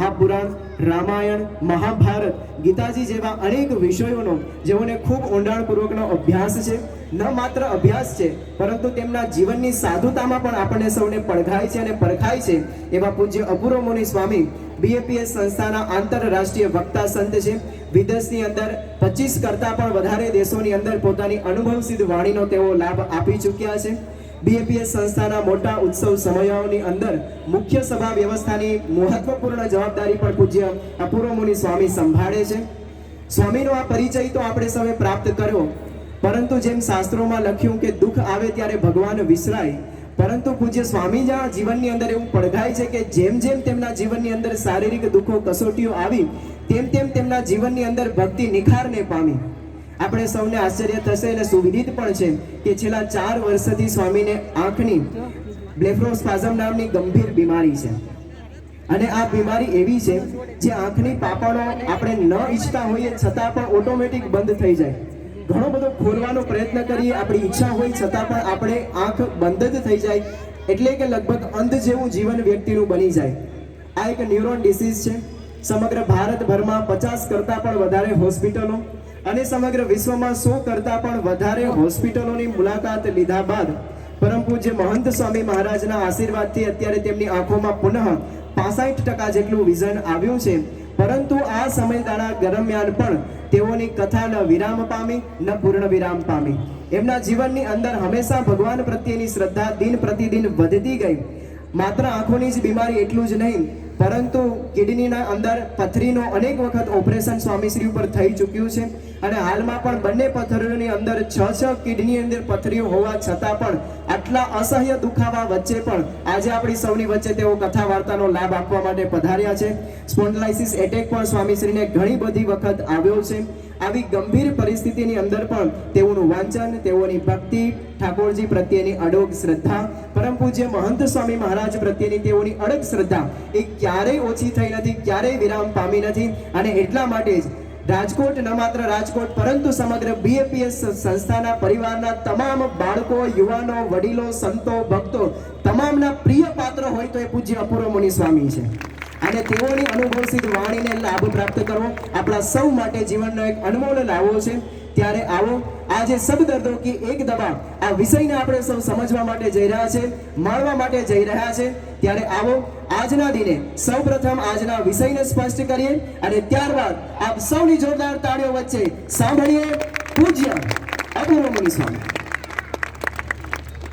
મહાપુરાણ, રામાયણ, મહાભારત, ગીતાજી જેવા અનેક વિષયોનો જેઓને ખૂબ ઊંડાણપૂર્વકનો અભ્યાસ છે, ન માત્ર અભ્યાસ છે પરંતુ તેમના જીવનની સાધુતામાં પણ આપણને સૌને પડઘાય છે અને પરખાય છે એવા પૂજ્ય અપૂર્વ મુનિ સ્વામી BAPS સંસ્થાના આંતરરાષ્ટ્રીય વક્તા સંત છે. વિદેશની અંદર 25 કરતાં પણ વધારે દેશોની અંદર પોતાની અનુભવસિદ્ધ વાણીનો તેઓ લાભ આપી ચૂક્યા છે. BAPS સંસ્થાના મોટા ઉત્સવ સમયોની અંદર મુખ્ય સભા વ્યવસ્થાની મહત્વપૂર્ણ જવાબદારી પણ પૂજ્ય અપૂર્વ મુનિ સ્વામી સંભાળે છે. સ્વામીનો આ પરિચય તો આપણે સૌએ પ્રાપ્ત કર્યો, પરંતુ જેમ શાસ્ત્રોમાં લખ્યું કે દુઃખ આવે ત્યારે ભગવાન વિસરાય, પરંતુ પૂજ્ય સ્વામીના જીવનની અંદર એવું પડઘાય છે કે જેમ જેમ તેમના જીવનની અંદર શારીરિક દુઃખો કસોટીઓ આવી તેમ તેમ તેમના જીવનની અંદર ભક્તિ નિખારને પામી. આપણે સૌને આશ્ચર્ય થશે અને સુવિદિત પણ છે કે છેલ્લા 4 વર્ષથી સ્વામીને આંખની બ્લેફરોસ્પાઝમ નામની ગંભીર બીમારી છે અને આ બીમારી એવી છે જે આંખની પાપણો આપણે ન ઈચ્છતા હોઈએ છતાં પણ ઓટોમેટિક બંધ થઈ જાય. ઘણો બધો ખોલવાનો પ્રયત્ન કરીએ, આપણી ઈચ્છા હોય છતાં પણ આપણે આંખ બંધ જ થઈ જાય, એટલે કે લગભગ અંધ જેવું જીવન વ્યક્તિનું બની જાય. આ એક ન્યુરોન ડિસીઝ છે. સમગ્ર ભારતભરમાં 50 કરતાં પણ વધારે હોસ્પિટલો અને સમગ્ર વિશ્વમાં 100 કરતાં પણ વધારે હોસ્પિટલોની મુલાકાત લીધા બાદ પરમ પૂજ્ય મહંત સ્વામી મહારાજના આશીર્વાદથી અત્યારે તેમની આંખોમાં પુનઃ 65% જેટલું વિઝન આવ્યું છે. પરંતુ આ સમયગાળા દરમિયાન પણ તેઓની કથા ન વિરામ પામી ન પૂર્ણ વિરામ પામી. એમના જીવનની અંદર હંમેશા ભગવાન પ્રત્યેની શ્રદ્ધા દિન પ્રતિદિન વધતી ગઈ. માત્ર આંખોની જ બીમારી એટલું જ નહીં, પરંતુ કિડનીના અંદર પથરીનો અનેક વખત ઓપરેશન સ્વામીશ્રી ઉપર થઈ ચૂક્યું છે અને હાલમાં પણ બંને પથરીઓની અંદર 6 કિડની અંદર પથરીઓ હોવા છતાં પણ આટલા અસહ્ય દુખાવા વચ્ચે પણ આજે આપણી સૌની વચ્ચે તેઓ કથા વાર્તાનો લાભ આપવા માટે પધાર્યા છે. સ્પોન્ડિલાઇટિસ એટેક પણ સ્વામીશ્રીને ઘણી બધી વખત આવ્યો છે. આવી ગંભીર પરિસ્થિતિની અંદર પણ તેઓનું વાંચન, તેઓની ભક્તિ, ઠાકોરજી પ્રત્યેની અડોગ શ્રદ્ધા, પરમ પૂજ્ય મહંત સ્વામી મહારાજ પ્રત્યેની તેઓની અડગ શ્રદ્ધા એ ક્યારેય ઓછી થઈ નથી, ક્યારેય વિરામ પામી નથી. અને એટલા માટે જ રાજકોટ, ન માત્ર રાજકોટ પરંતુ સમગ્ર BAPS સંસ્થાના પરિવારના તમામ બાળકો, યુવાનો, વડીલો, સંતો, ભક્તો તમામના પ્રિય પાત્ર હોય તો એ પૂજ્ય અપૂર્વ મુનિ સ્વામી છે. અને તેઓની અનુભવસિદ્ધ વાણીને લાભ પ્રાપ્ત કરવો આપણા સૌ માટે જીવનનો એક અનમોલ લાવો છે. ત્યારે આવો આજે સબ દર્દો કી એક દવા આ વિષયને આપણે સૌ સમજવા માટે જઈ રહ્યા છે, માણવા માટે જઈ રહ્યા છે. ત્યારે આવો આજના દિને સૌપ્રથમ આજના વિષયને સ્પષ્ટ કરીએ અને ત્યારબાદ આપ સૌની જોરદાર તાળીઓ વચ્ચે સાંભળીએ પૂજ્ય અપૂર્વ મુનિ સ્વામી.